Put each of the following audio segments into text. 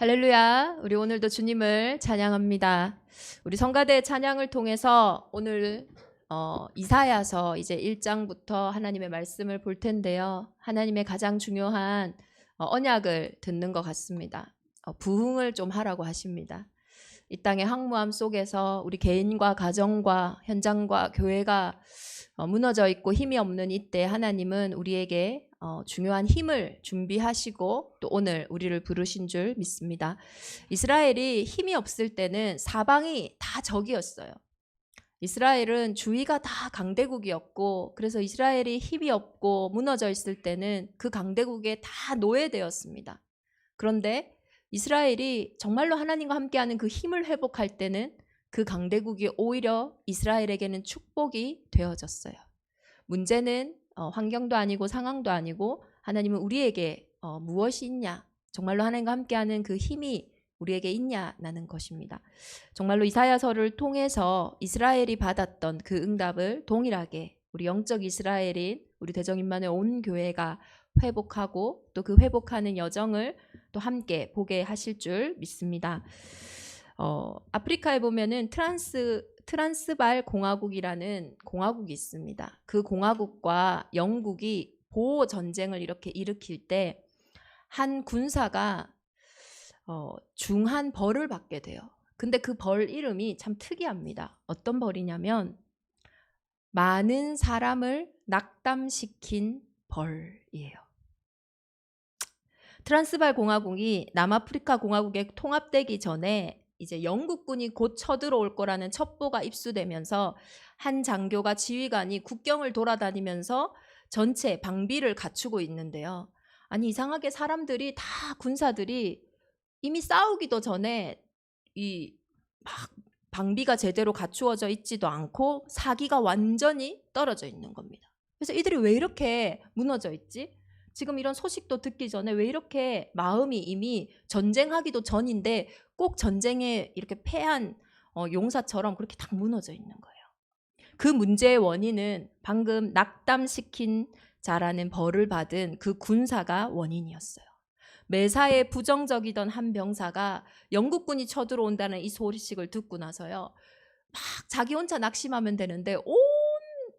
할렐루야. 우리 오늘도 주님을 찬양합니다. 우리 성가대 찬양을 통해서 오늘 이사야서 이제 1장부터 하나님의 말씀을 볼 텐데요. 하나님의 가장 중요한 언약을 듣는 것 같습니다. 부흥을 좀 하라고 하십니다. 이 땅의 황무함 속에서 우리 개인과 가정과 현장과 교회가 무너져 있고 힘이 없는 이때 하나님은 우리에게 중요한 힘을 준비하시고 또 오늘 우리를 부르신 줄 믿습니다. 이스라엘이 힘이 없을 때는 사방이 다 적이었어요. 이스라엘은 주위가 다 강대국이었고, 그래서 이스라엘이 힘이 없고 무너져 있을 때는 그 강대국에 다 노예되었습니다. 그런데 이스라엘이 정말로 하나님과 함께하는 그 힘을 회복할 때는 그 강대국이 오히려 이스라엘에게는 축복이 되어졌어요. 문제는 환경도 아니고 상황도 아니고 하나님은 우리에게 무엇이 있냐, 정말로 하나님과 함께하는 그 힘이 우리에게 있냐라는 것입니다. 정말로 이사야서를 통해서 이스라엘이 받았던 그 응답을 동일하게 우리 영적 이스라엘인 우리 대정임만의 온 교회가 회복하고 또 그 회복하는 여정을 또 함께 보게 하실 줄 믿습니다. 아프리카에 보면은 트란스발 공화국이라는 공화국이 있습니다. 그 공화국과 영국이 보호 전쟁을 이렇게 일으킬 때 한 군사가 중한 벌을 받게 돼요. 근데 그 벌 이름이 참 특이합니다. 어떤 벌이냐면 많은 사람을 낙담시킨 벌이에요. 트란스발 공화국이 남아프리카 공화국에 통합되기 전에 이제 영국군이 곧 쳐들어올 거라는 첩보가 입수되면서 한 장교가 지휘관이 국경을 돌아다니면서 전체 방비를 갖추고 있는데요. 아니 이상하게 사람들이 다 군사들이 이미 싸우기도 전에 이 막 방비가 제대로 갖추어져 있지도 않고 사기가 완전히 떨어져 있는 겁니다. 그래서 이들이 왜 이렇게 무너져 있지? 지금 이런 소식도 듣기 전에 왜 이렇게 마음이 이미 전쟁하기도 전인데 꼭 전쟁에 이렇게 패한 용사처럼 그렇게 딱 무너져 있는 거예요. 그 문제의 원인은 방금 낙담시킨 자라는 벌을 받은 그 군사가 원인이었어요. 매사에 부정적이던 한 병사가 영국군이 쳐들어온다는 이 소식을 듣고 나서요, 막 자기 혼자 낙심하면 되는데 온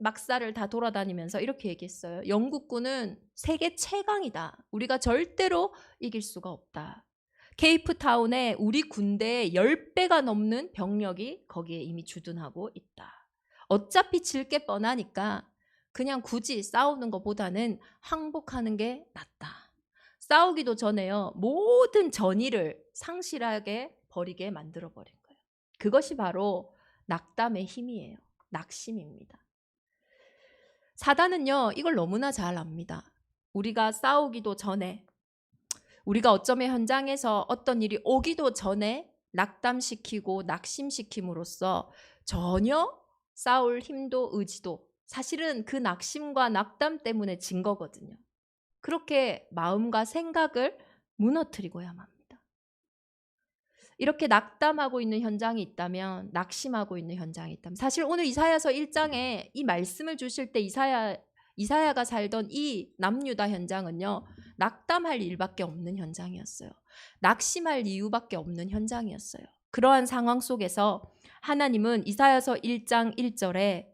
막사를 다 돌아다니면서 이렇게 얘기했어요. 영국군은 세계 최강이다. 우리가 절대로 이길 수가 없다. 케이프타운에 우리 군대의 10배가 넘는 병력이 거기에 이미 주둔하고 있다. 어차피 질 게 뻔하니까 그냥 굳이 싸우는 것보다는 항복하는 게 낫다. 싸우기도 전에요, 모든 전의를 상실하게 버리게 만들어버린 거예요. 그것이 바로 낙담의 힘이에요. 낙심입니다. 사단은요, 이걸 너무나 잘 압니다. 우리가 싸우기도 전에, 우리가 어쩌면 현장에서 어떤 일이 오기도 전에 낙담시키고 낙심시킴으로써 전혀 싸울 힘도 의지도, 사실은 그 낙심과 낙담 때문에 진 거거든요. 그렇게 마음과 생각을 무너뜨리고야만 합니다. 이렇게 낙담하고 있는 현장이 있다면, 낙심하고 있는 현장이 있다면, 사실 오늘 이사야서 1장에 이 말씀을 주실 때 이사야가 살던 이 남유다 현장은요, 낙담할 일밖에 없는 현장이었어요. 낙심할 이유밖에 없는 현장이었어요. 그러한 상황 속에서 하나님은 이사야서 1장 1절에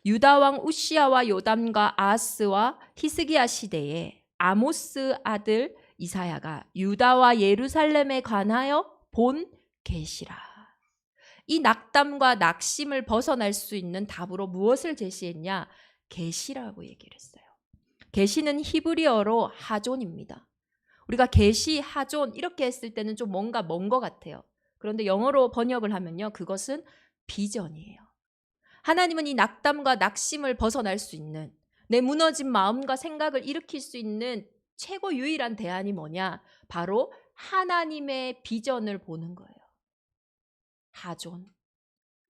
유다 왕 우시야와 요담과 아하스와 히스기야 시대에 아모스 아들 이사야가 유다와 예루살렘에 관하여 본 계시라. 이 낙담과 낙심을 벗어날 수 있는 답으로 무엇을 제시했냐? 계시라고 얘기를 했어요. 계시는 히브리어로 하존입니다. 우리가 계시, 하존 이렇게 했을 때는 좀 뭔가 먼 것 같아요. 그런데 영어로 번역을 하면요, 그것은 비전이에요. 하나님은 이 낙담과 낙심을 벗어날 수 있는, 내 무너진 마음과 생각을 일으킬 수 있는 최고 유일한 대안이 뭐냐? 바로 하나님의 비전을 보는 거예요. 하존.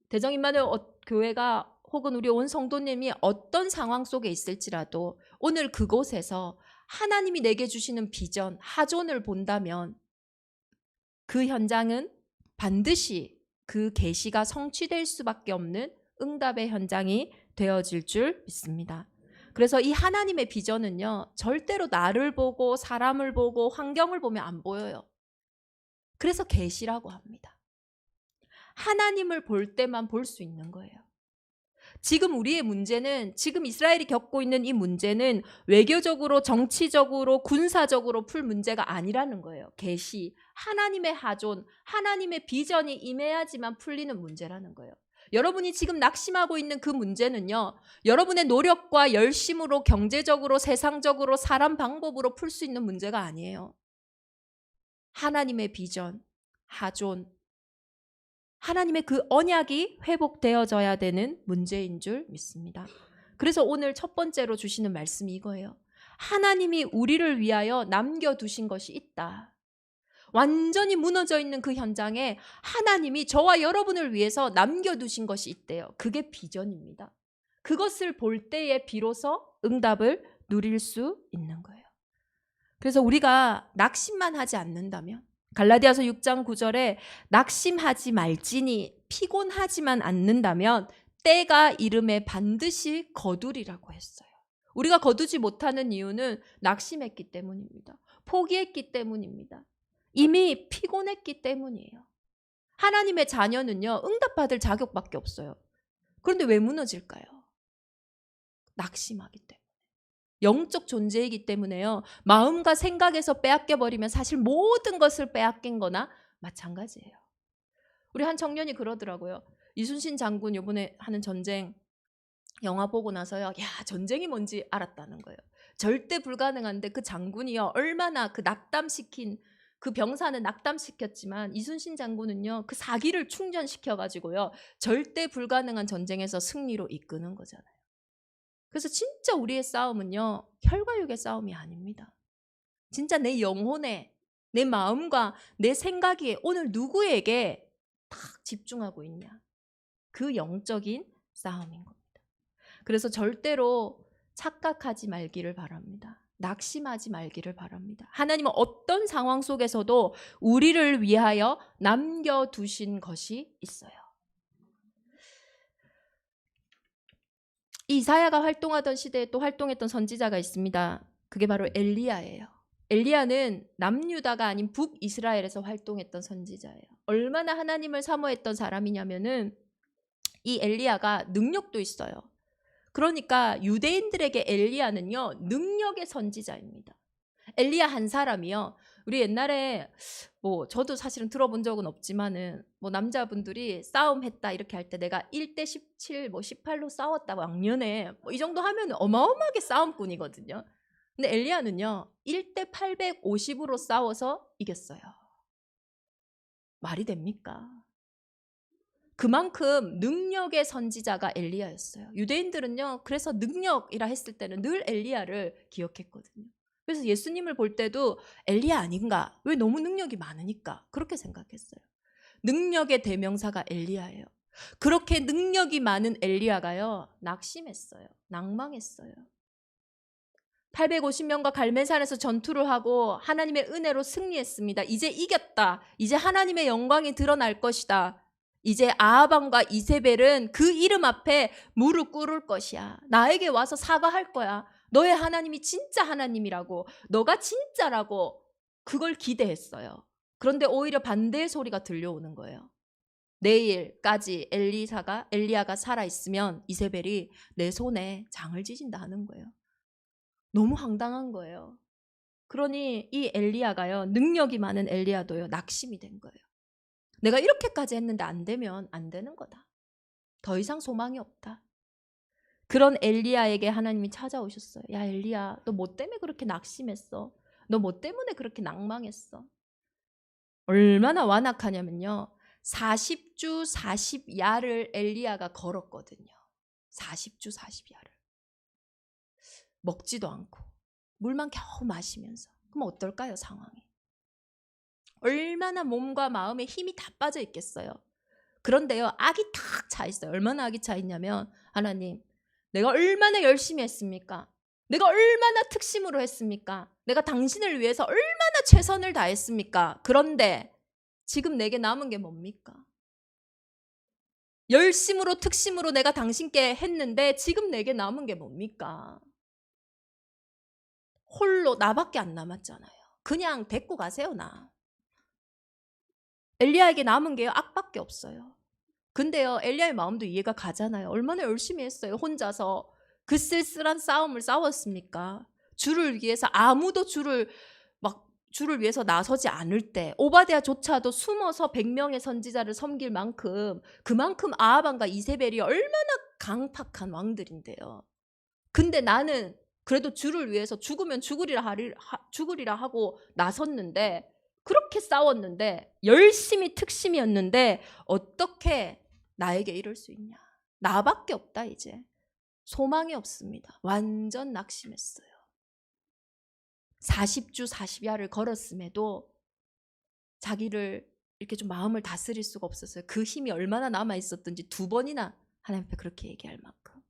대정임만의 교회가 혹은 우리 온 성도님이 어떤 상황 속에 있을지라도 오늘 그곳에서 하나님이 내게 주시는 비전, 하존을 본다면 그 현장은 반드시 그 계시가 성취될 수밖에 없는 응답의 현장이 되어질 줄 믿습니다. 그래서 이 하나님의 비전은요, 절대로 나를 보고 사람을 보고 환경을 보면 안 보여요. 그래서 계시라고 합니다. 하나님을 볼 때만 볼 수 있는 거예요. 지금 우리의 문제는, 지금 이스라엘이 겪고 있는 이 문제는 외교적으로, 정치적으로, 군사적으로 풀 문제가 아니라는 거예요. 계시, 하나님의 하존, 하나님의 비전이 임해야지만 풀리는 문제라는 거예요. 여러분이 지금 낙심하고 있는 그 문제는요, 여러분의 노력과 열심으로, 경제적으로, 세상적으로, 사람 방법으로 풀 수 있는 문제가 아니에요. 하나님의 비전, 하존, 하나님의 그 언약이 회복되어져야 되는 문제인 줄 믿습니다. 그래서 오늘 첫 번째로 주시는 말씀이 이거예요. 하나님이 우리를 위하여 남겨두신 것이 있다. 완전히 무너져 있는 그 현장에 하나님이 저와 여러분을 위해서 남겨두신 것이 있대요. 그게 비전입니다. 그것을 볼 때에 비로소 응답을 누릴 수 있는 거예요. 그래서 우리가 낙심만 하지 않는다면, 갈라디아서 6장 9절에 낙심하지 말지니 피곤하지만 않는다면 때가 이름에 반드시 거두리라고 했어요. 우리가 거두지 못하는 이유는 낙심했기 때문입니다. 포기했기 때문입니다. 이미 피곤했기 때문이에요. 하나님의 자녀는요, 응답받을 자격밖에 없어요. 그런데 왜 무너질까요? 낙심하기 때문에. 영적 존재이기 때문에요. 마음과 생각에서 빼앗겨버리면 사실 모든 것을 빼앗긴 거나 마찬가지예요. 우리 한 청년이 그러더라고요. 이순신 장군 요번에 하는 전쟁 영화 보고 나서요. 야, 전쟁이 뭔지 알았다는 거예요. 절대 불가능한데 그 장군이요. 얼마나 그 낙담시킨, 그 병사는 낙담시켰지만 이순신 장군은요. 그 사기를 충전시켜가지고요. 절대 불가능한 전쟁에서 승리로 이끄는 거잖아요. 그래서 진짜 우리의 싸움은요, 혈과 육의 싸움이 아닙니다. 진짜 내 영혼에, 내 마음과 내 생각이 오늘 누구에게 딱 집중하고 있냐. 그 영적인 싸움인 겁니다. 그래서 절대로 착각하지 말기를 바랍니다. 낙심하지 말기를 바랍니다. 하나님은 어떤 상황 속에서도 우리를 위하여 남겨두신 것이 있어요. 이사야가 활동하던 시대에 또 활동했던 선지자가 있습니다. 그게 바로 엘리야예요. 엘리야는 남유다가 아닌 북이스라엘에서 활동했던 선지자예요. 얼마나 하나님을 사모했던 사람이냐면은 이 엘리야가 능력도 있어요. 그러니까 유대인들에게 엘리야는요, 능력의 선지자입니다. 엘리야 한 사람이요. 우리 옛날에 뭐 저도 사실은 들어본 적은 없지만은 뭐 남자분들이 싸움했다 이렇게 할 때 내가 1대 17, 뭐 18로 싸웠다 왕년에 뭐 이 정도 하면 어마어마하게 싸움꾼이거든요. 근데 엘리야는요 1대 850으로 싸워서 이겼어요. 말이 됩니까? 그만큼 능력의 선지자가 엘리야였어요. 유대인들은요 그래서 능력이라 했을 때는 늘 엘리야를 기억했거든요. 그래서 예수님을 볼 때도 엘리야 아닌가? 왜 너무 능력이 많으니까 그렇게 생각했어요. 능력의 대명사가 엘리야예요. 그렇게 능력이 많은 엘리야가요 낙심했어요. 낭망했어요. 850명과 갈멜산에서 전투를 하고 하나님의 은혜로 승리했습니다. 이제 이겼다. 이제 하나님의 영광이 드러날 것이다. 이제 아하방과 이세벨은 그 이름 앞에 무릎 꿇을 것이야. 나에게 와서 사과할 거야. 너의 하나님이 진짜 하나님이라고, 너가 진짜라고 그걸 기대했어요. 그런데 오히려 반대의 소리가 들려오는 거예요. 내일까지 엘리야가 살아있으면 이세벨이 내 손에 장을 지진다 하는 거예요. 너무 황당한 거예요. 그러니 이 엘리야가요, 능력이 많은 엘리야도요, 낙심이 된 거예요. 내가 이렇게까지 했는데 안 되면 안 되는 거다. 더 이상 소망이 없다. 그런 엘리야에게 하나님이 찾아오셨어요. 야 엘리야, 너 뭐 때문에 그렇게 낙심했어? 너 뭐 때문에 그렇게 낭망했어? 얼마나 완악하냐면요. 40주 40야를 엘리야가 걸었거든요. 40주 40야를. 먹지도 않고 물만 겨우 마시면서. 그럼 어떨까요, 상황이? 얼마나 몸과 마음에 힘이 다 빠져 있겠어요. 그런데요, 악이 탁 차 있어요. 얼마나 악이 차 있냐면, 하나님, 내가 얼마나 열심히 했습니까? 내가 얼마나 특심으로 했습니까? 내가 당신을 위해서 얼마나 최선을 다했습니까? 그런데 지금 내게 남은 게 뭡니까? 열심으로 특심으로 내가 당신께 했는데 지금 내게 남은 게 뭡니까? 홀로 나밖에 안 남았잖아요. 그냥 데리고 가세요, 나. 엘리야에게 남은 게요, 악밖에 없어요. 근데요, 엘리야의 마음도 이해가 가잖아요. 얼마나 열심히 했어요. 혼자서 그 쓸쓸한 싸움을 싸웠습니까? 주를 위해서 아무도 주를 위해서 나서지 않을 때 오바댜조차도 숨어서 100명의 선지자를 섬길 만큼 그만큼 아하방과 이세벨이 얼마나 강팍한 왕들인데요. 근데 나는 그래도 주를 위해서 죽으면 죽으리라 하고 나섰는데, 그렇게 싸웠는데 열심히 특심이었는데 어떻게 나에게 이럴 수 있냐. 나밖에 없다. 이제 소망이 없습니다. 완전 낙심했어요. 40주 40야를 걸었음에도 자기를 이렇게 좀 마음을 다스릴 수가 없었어요. 그 힘이 얼마나 남아 있었던지 2번이나 하나님 앞에 그렇게 얘기할 만큼.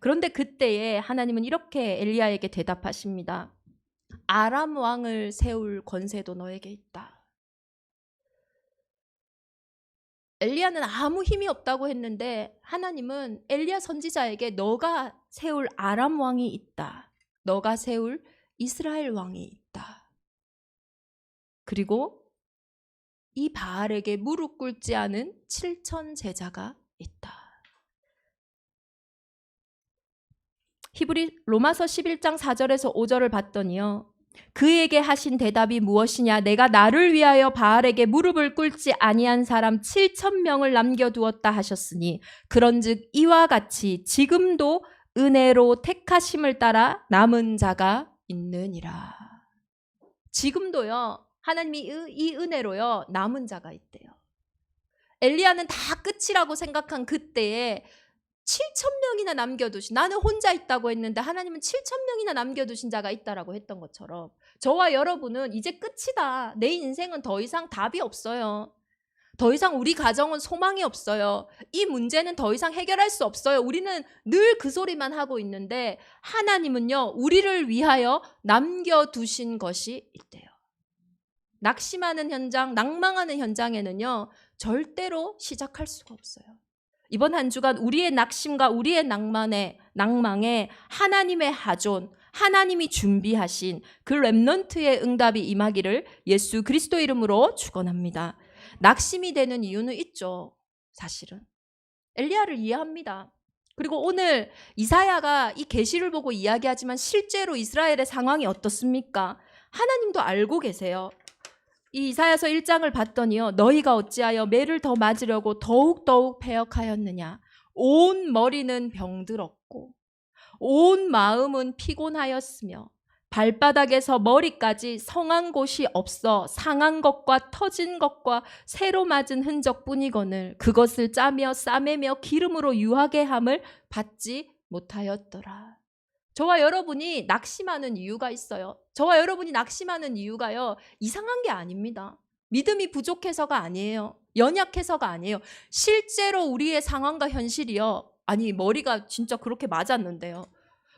그런데 그때에 하나님은 이렇게 엘리야에게 대답하십니다. 아람 왕을 세울 권세도 너에게 있다. 엘리야는 아무 힘이 없다고 했는데 하나님은 엘리야 선지자에게 너가 세울 아람 왕이 있다. 너가 세울 이스라엘 왕이 있다. 그리고 이 바알에게 무릎 꿇지 않은 7천 제자가 있다. 로마서 11장 4절에서 5절을 봤더니요, 그에게 하신 대답이 무엇이냐. 내가 나를 위하여 바알에게 무릎을 꿇지 아니한 사람 7,000명을 남겨두었다 하셨으니 그런즉 이와 같이 지금도 은혜로 택하심을 따라 남은 자가 있느니라. 지금도요, 하나님이 이 은혜로요 남은 자가 있대요. 엘리야는 다 끝이라고 생각한 그때에 7,000명이나 남겨두신, 나는 혼자 있다고 했는데 하나님은 7,000명이나 남겨두신 자가 있다라고 했던 것처럼 저와 여러분은 이제 끝이다. 내 인생은 더 이상 답이 없어요. 더 이상 우리 가정은 소망이 없어요. 이 문제는 더 이상 해결할 수 없어요. 우리는 늘 그 소리만 하고 있는데 하나님은요, 우리를 위하여 남겨두신 것이 있대요. 낙심하는 현장, 낭망하는 현장에는요, 절대로 시작할 수가 없어요. 이번 한 주간 우리의 낙심과 우리의 낭망에 하나님의 하존, 하나님이 준비하신 그 렘넌트의 응답이 임하기를 예수 그리스도 이름으로 축원합니다. 낙심이 되는 이유는 있죠. 사실은 엘리야를 이해합니다. 그리고 오늘 이사야가 이 계시를 보고 이야기하지만 실제로 이스라엘의 상황이 어떻습니까? 하나님도 알고 계세요. 이 이사야서 1장을 봤더니요, 너희가 어찌하여 매를 더 맞으려고 더욱 패역하였느냐. 온 머리는 병들었고 온 마음은 피곤하였으며 발바닥에서 머리까지 성한 곳이 없어 상한 것과 터진 것과 새로 맞은 흔적뿐이거늘 그것을 짜며 싸매며 기름으로 유하게 함을 받지 못하였더라. 저와 여러분이 낙심하는 이유가 있어요. 저와 여러분이 낙심하는 이유가요, 이상한 게 아닙니다. 믿음이 부족해서가 아니에요. 연약해서가 아니에요. 실제로 우리의 상황과 현실이요, 아니 머리가 진짜 그렇게 맞았는데요,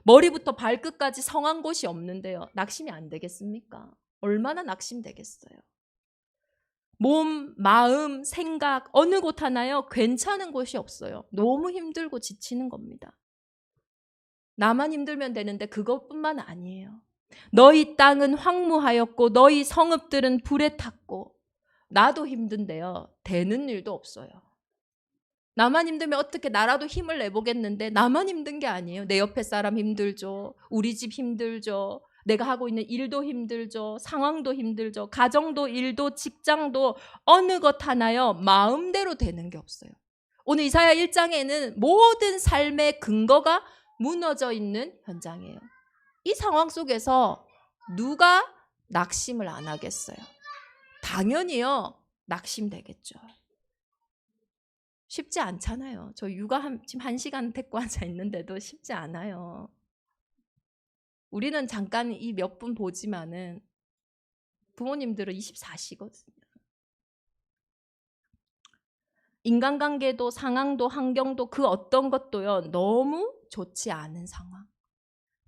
머리부터 발끝까지 성한 곳이 없는데요, 낙심이 안 되겠습니까? 얼마나 낙심되겠어요. 몸, 마음, 생각 어느 곳 하나요 괜찮은 곳이 없어요. 너무 힘들고 지치는 겁니다. 나만 힘들면 되는데 그것뿐만 아니에요. 너희 땅은 황무하였고 너희 성읍들은 불에 탔고. 나도 힘든데요, 되는 일도 없어요. 나만 힘들면 어떻게 나라도 힘을 내보겠는데 나만 힘든 게 아니에요. 내 옆에 사람 힘들죠. 우리 집 힘들죠. 내가 하고 있는 일도 힘들죠. 상황도 힘들죠. 가정도 일도 직장도 어느 것 하나요 마음대로 되는 게 없어요. 오늘 이사야 1장에는 모든 삶의 근거가 무너져 있는 현장이에요. 이 상황 속에서 누가 낙심을 안 하겠어요? 당연히요, 낙심되겠죠. 쉽지 않잖아요. 저 육아 지금 1시간 데리고 앉아 있는데도 쉽지 않아요. 우리는 잠깐 이 몇 분 보지만은 부모님들은 24시거든요. 인간관계도 상황도 환경도 그 어떤 것도요 너무 좋지 않은 상황.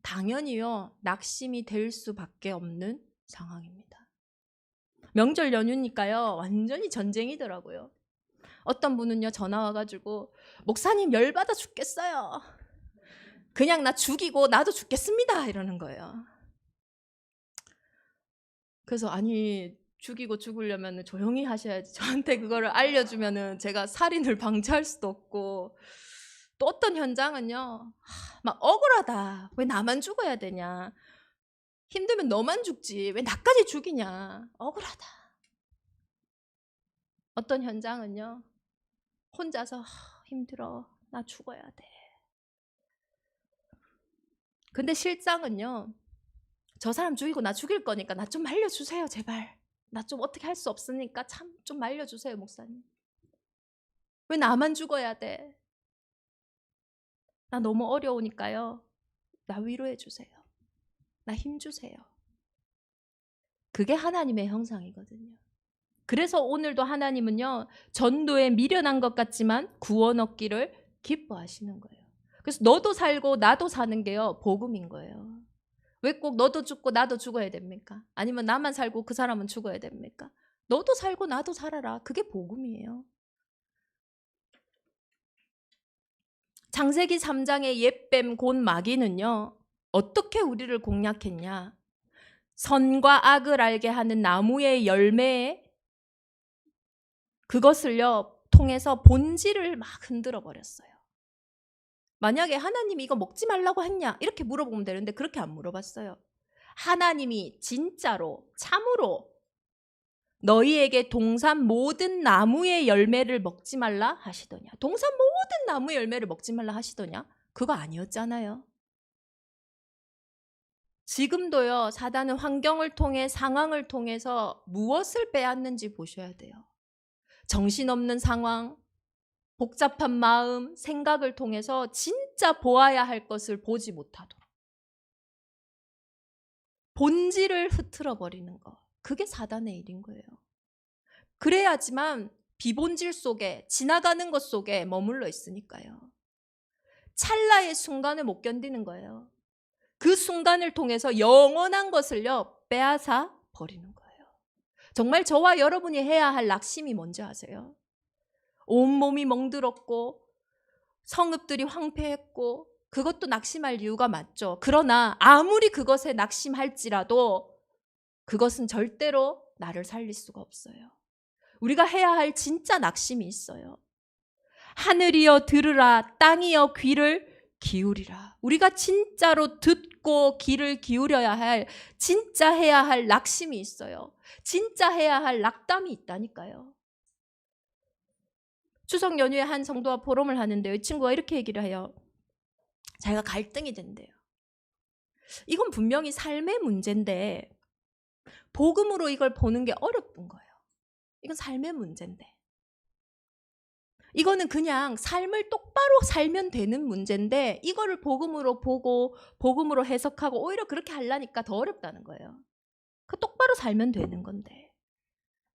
당연히요 낙심이 될 수밖에 없는 상황입니다. 명절 연휴니까요 완전히 전쟁이더라고요. 어떤 분은요 전화 와가지고 목사님 열받아 죽겠어요. 그냥 나 죽이고 나도 죽겠습니다 이러는 거예요. 그래서 아니 죽이고 죽으려면 조용히 하셔야지. 저한테 그거를 알려주면은 제가 살인을 방지할 수도 없고. 또 어떤 현장은요, 막 억울하다. 왜 나만 죽어야 되냐. 힘들면 너만 죽지. 왜 나까지 죽이냐. 억울하다. 어떤 현장은요, 혼자서 힘들어. 나 죽어야 돼. 근데 실상은요, 저 사람 죽이고 나 죽일 거니까 나 좀 말려주세요, 제발. 나 좀 어떻게 할 수 없으니까 참 좀 말려주세요, 목사님. 왜 나만 죽어야 돼? 나 너무 어려우니까요. 나 위로해 주세요. 나 힘 주세요. 그게 하나님의 형상이거든요. 그래서 오늘도 하나님은요, 전도에 미련한 것 같지만 구원 얻기를 기뻐하시는 거예요. 그래서 너도 살고 나도 사는 게요, 복음인 거예요. 왜 꼭 너도 죽고 나도 죽어야 됩니까? 아니면 나만 살고 그 사람은 죽어야 됩니까? 너도 살고 나도 살아라. 그게 복음이에요. 창세기 3장의 옛뱀 곧 마귀는요, 어떻게 우리를 공략했냐? 선과 악을 알게 하는 나무의 열매에 그것을요 통해서 본질을 막 흔들어 버렸어요. 만약에 하나님이 이거 먹지 말라고 했냐 이렇게 물어보면 되는데 그렇게 안 물어봤어요. 하나님이 진짜로 참으로 너희에게 동산 모든 나무의 열매를 먹지 말라 하시더냐. 동산 모든 나무의 열매를 먹지 말라 하시더냐. 그거 아니었잖아요. 지금도요, 사단은 환경을 통해 상황을 통해서 무엇을 빼앗는지 보셔야 돼요. 정신없는 상황, 복잡한 마음, 생각을 통해서 진짜 보아야 할 것을 보지 못하도록 본질을 흐트러 버리는 거, 그게 사단의 일인 거예요. 그래야지만 비본질 속에, 지나가는 것 속에 머물러 있으니까요. 찰나의 순간을 못 견디는 거예요. 그 순간을 통해서 영원한 것을요 빼앗아 버리는 거예요. 정말 저와 여러분이 해야 할 낙심이 뭔지 아세요? 온몸이 멍들었고 성읍들이 황폐했고 그것도 낙심할 이유가 맞죠. 그러나 아무리 그것에 낙심할지라도 그것은 절대로 나를 살릴 수가 없어요. 우리가 해야 할 진짜 낙심이 있어요. 하늘이여 들으라, 땅이여 귀를 기울이라. 우리가 진짜로 듣고 귀를 기울여야 할, 진짜 해야 할 낙심이 있어요. 진짜 해야 할 낙담이 있다니까요. 추석 연휴에 한 성도와 포럼을 하는데요, 이 친구가 이렇게 얘기를 해요. 자기가 갈등이 된대요. 이건 분명히 삶의 문제인데 복음으로 이걸 보는 게 어렵던 거예요. 이건 삶의 문제인데 이거는 그냥 삶을 똑바로 살면 되는 문제인데 이거를 복음으로 보고 복음으로 해석하고 오히려 그렇게 하려니까 더 어렵다는 거예요. 그 똑바로 살면 되는 건데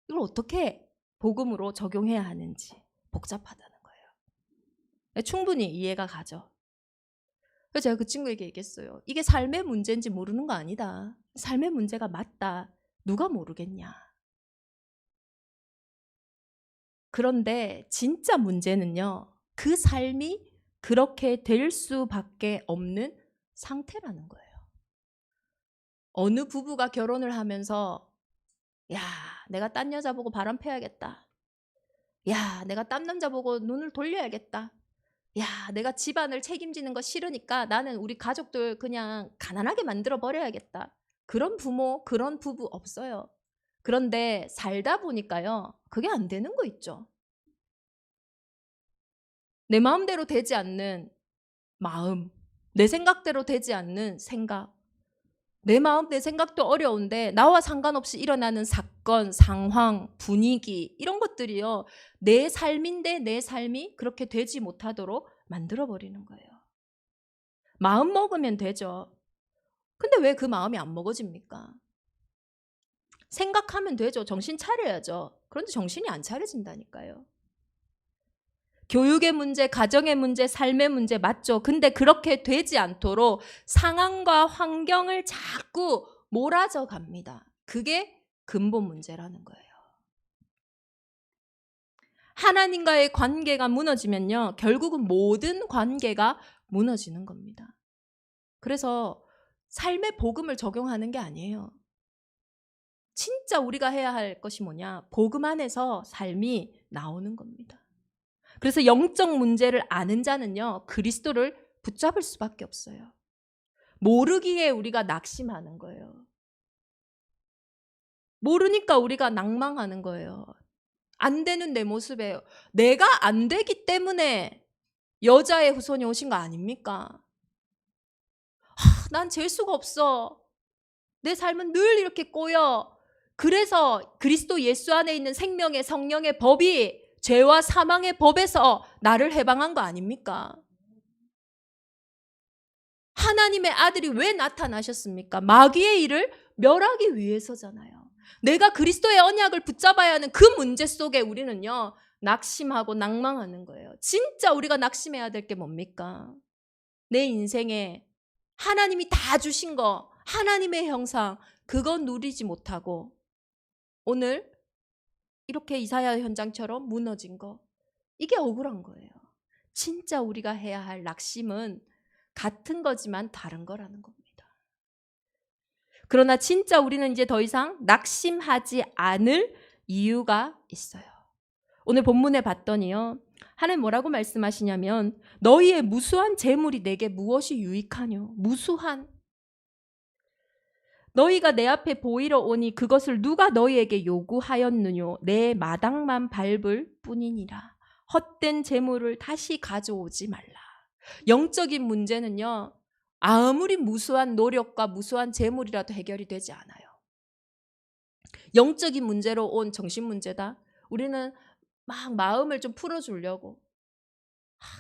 이걸 어떻게 복음으로 적용해야 하는지 복잡하다는 거예요. 충분히 이해가 가죠. 그래서 제가 그 친구에게 얘기했어요. 이게 삶의 문제인지 모르는 거 아니다. 삶의 문제가 맞다. 누가 모르겠냐. 그런데 진짜 문제는요, 그 삶이 그렇게 될 수밖에 없는 상태라는 거예요. 어느 부부가 결혼을 하면서 야, 내가 딴 여자 보고 바람 펴야겠다. 야, 내가 딴 남자 보고 눈을 돌려야겠다. 야, 내가 집안을 책임지는 거 싫으니까 나는 우리 가족들 그냥 가난하게 만들어 버려야겠다. 그런 부모, 그런 부부 없어요. 그런데 살다 보니까요, 그게 안 되는 거 있죠. 내 마음대로 되지 않는 마음, 내 생각대로 되지 않는 생각, 내 마음, 내 생각도 어려운데 나와 상관없이 일어나는 사건, 상황, 분위기 이런 것들이요, 내 삶인데 내 삶이 그렇게 되지 못하도록 만들어버리는 거예요. 마음 먹으면 되죠. 근데 왜 그 마음이 안 먹어집니까? 생각하면 되죠. 정신 차려야죠. 그런데 정신이 안 차려진다니까요. 교육의 문제, 가정의 문제, 삶의 문제 맞죠. 근데 그렇게 되지 않도록 상황과 환경을 자꾸 몰아져 갑니다. 그게 근본 문제라는 거예요. 하나님과의 관계가 무너지면요, 결국은 모든 관계가 무너지는 겁니다. 그래서 삶의 복음을 적용하는 게 아니에요. 진짜 우리가 해야 할 것이 뭐냐? 복음 안에서 삶이 나오는 겁니다. 그래서 영적 문제를 아는 자는요, 그리스도를 붙잡을 수밖에 없어요. 모르기에 우리가 낙심하는 거예요. 모르니까 우리가 낭망하는 거예요. 안 되는 내 모습에 내가 안 되기 때문에 여자의 후손이 오신 거 아닙니까? 난 재수가 없어. 내 삶은 늘 이렇게 꼬여. 그래서 그리스도 예수 안에 있는 생명의 성령의 법이 죄와 사망의 법에서 나를 해방한 거 아닙니까? 하나님의 아들이 왜 나타나셨습니까? 마귀의 일을 멸하기 위해서잖아요. 내가 그리스도의 언약을 붙잡아야 하는 그 문제 속에 우리는요, 낙심하고 낭망하는 거예요. 진짜 우리가 낙심해야 될 게 뭡니까? 내 인생에 하나님이 다 주신 거, 하나님의 형상, 그거 누리지 못하고 오늘 이렇게 이사야 현장처럼 무너진 거, 이게 억울한 거예요. 진짜 우리가 해야 할 낙심은 같은 거지만 다른 거라는 겁니다. 그러나 진짜 우리는 이제 더 이상 낙심하지 않을 이유가 있어요. 오늘 본문에 봤더니요, 하나님 뭐라고 말씀하시냐면 너희의 무수한 재물이 내게 무엇이 유익하뇨? 무수한. 너희가 내 앞에 보이러 오니 그것을 누가 너희에게 요구하였느뇨? 내 마당만 밟을 뿐이니라. 헛된 재물을 다시 가져오지 말라. 영적인 문제는요, 아무리 무수한 노력과 무수한 재물이라도 해결이 되지 않아요. 영적인 문제로 온 정신 문제다. 우리는 막 마음을 좀 풀어주려고,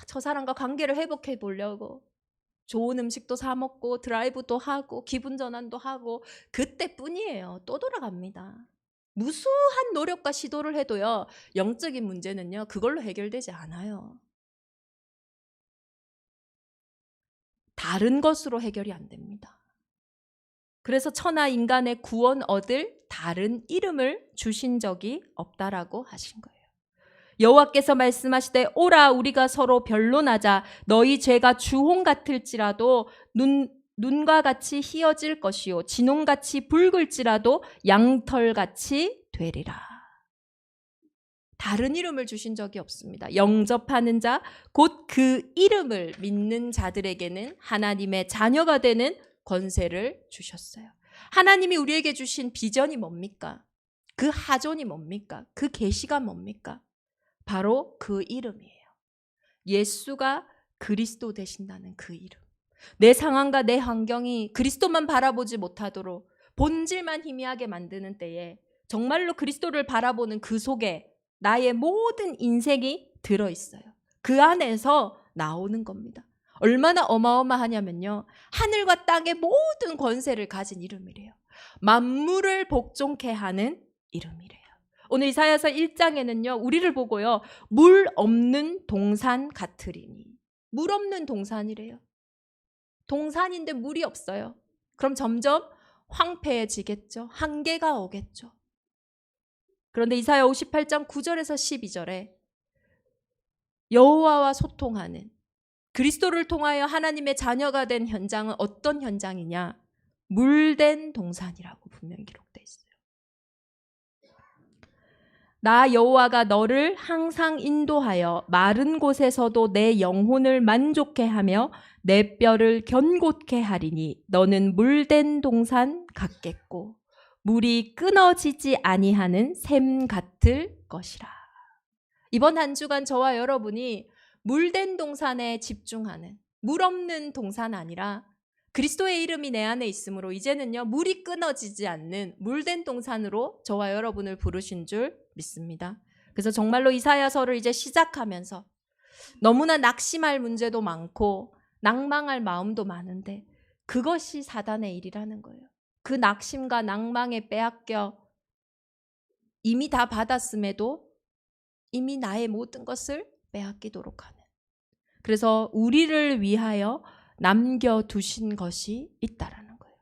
저 사람과 관계를 회복해 보려고 좋은 음식도 사 먹고 드라이브도 하고 기분 전환도 하고 그때뿐이에요. 또 돌아갑니다. 무수한 노력과 시도를 해도요, 영적인 문제는요, 그걸로 해결되지 않아요. 다른 것으로 해결이 안 됩니다. 그래서 천하 인간의 구원 얻을 다른 이름을 주신 적이 없다라고 하신 거예요. 여호와께서 말씀하시되 오라 우리가 서로 변론하자. 너희 죄가 주홍 같을지라도 눈과 같이 희어질 것이요 진홍같이 붉을지라도 양털같이 되리라. 다른 이름을 주신 적이 없습니다. 영접하는 자, 곧 그 이름을 믿는 자들에게는 하나님의 자녀가 되는 권세를 주셨어요. 하나님이 우리에게 주신 비전이 뭡니까? 그 하존이 뭡니까? 그 계시가 뭡니까? 바로 그 이름이에요. 예수가 그리스도 되신다는 그 이름. 내 상황과 내 환경이 그리스도만 바라보지 못하도록 본질만 희미하게 만드는 때에 정말로 그리스도를 바라보는 그 속에 나의 모든 인생이 들어있어요. 그 안에서 나오는 겁니다. 얼마나 어마어마하냐면요, 하늘과 땅의 모든 권세를 가진 이름이래요. 만물을 복종케 하는 이름이래요. 오늘 이사야서 1장에는요, 우리를 보고요, 물 없는 동산 같으리니. 물 없는 동산이래요. 동산인데 물이 없어요. 그럼 점점 황폐해지겠죠. 한계가 오겠죠. 그런데 이사야 58장 9절에서 12절에 여호와와 소통하는, 그리스도를 통하여 하나님의 자녀가 된 현장은 어떤 현장이냐? 물된 동산이라고 분명히 기록되어 있어요. 나 여호와가 너를 항상 인도하여 마른 곳에서도 내 영혼을 만족해 하며 내 뼈를 견고케 하리니 너는 물된 동산 같겠고 물이 끊어지지 아니하는 샘 같을 것이라. 이번 한 주간 저와 여러분이 물된 동산에 집중하는, 물 없는 동산 아니라 그리스도의 이름이 내 안에 있으므로 이제는요, 물이 끊어지지 않는 물된 동산으로 저와 여러분을 부르신 줄 믿습니다. 그래서 정말로 이사야서를 이제 시작하면서 너무나 낙심할 문제도 많고 낭망할 마음도 많은데 그것이 사단의 일이라는 거예요. 그 낙심과 낭망에 빼앗겨 이미 다 받았음에도 이미 나의 모든 것을 빼앗기도록 하는, 그래서 우리를 위하여 남겨두신 것이 있다라는 거예요.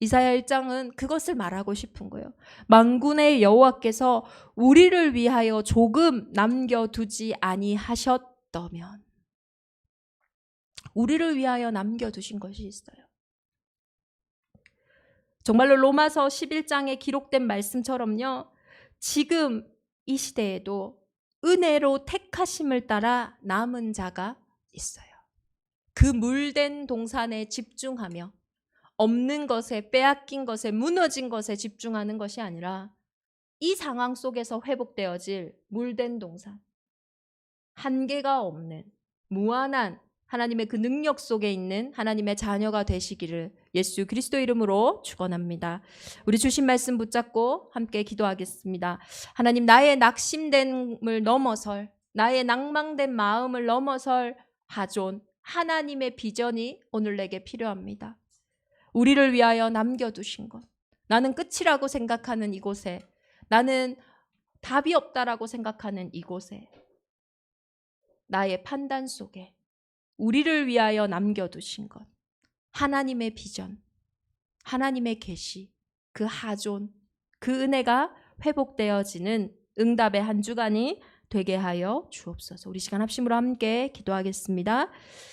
이사야 1장은 그것을 말하고 싶은 거예요. 만군의 여호와께서 우리를 위하여 조금 남겨두지 아니하셨다면, 우리를 위하여 남겨두신 것이 있어요. 정말로 로마서 11장에 기록된 말씀처럼요. 지금 이 시대에도 은혜로 택하심을 따라 남은 자가 있어요. 그 물된 동산에 집중하며 없는 것에, 빼앗긴 것에, 무너진 것에 집중하는 것이 아니라 이 상황 속에서 회복되어질 물된 동산, 한계가 없는 무한한 하나님의 그 능력 속에 있는 하나님의 자녀가 되시기를 예수 그리스도 이름으로 축원합니다. 우리 주신 말씀 붙잡고 함께 기도하겠습니다. 하나님, 나의 낙심됨을 넘어설, 나의 낭망된 마음을 넘어설 하존 하나님의 비전이 오늘 내게 필요합니다. 우리를 위하여 남겨두신 것, 나는 끝이라고 생각하는 이곳에, 나는 답이 없다라고 생각하는 이곳에, 나의 판단 속에 우리를 위하여 남겨두신 것, 하나님의 비전, 하나님의 계시, 그 하존, 그 은혜가 회복되어지는 응답의 한 주간이 되게 하여 주옵소서. 우리 시간 합심으로 함께 기도하겠습니다.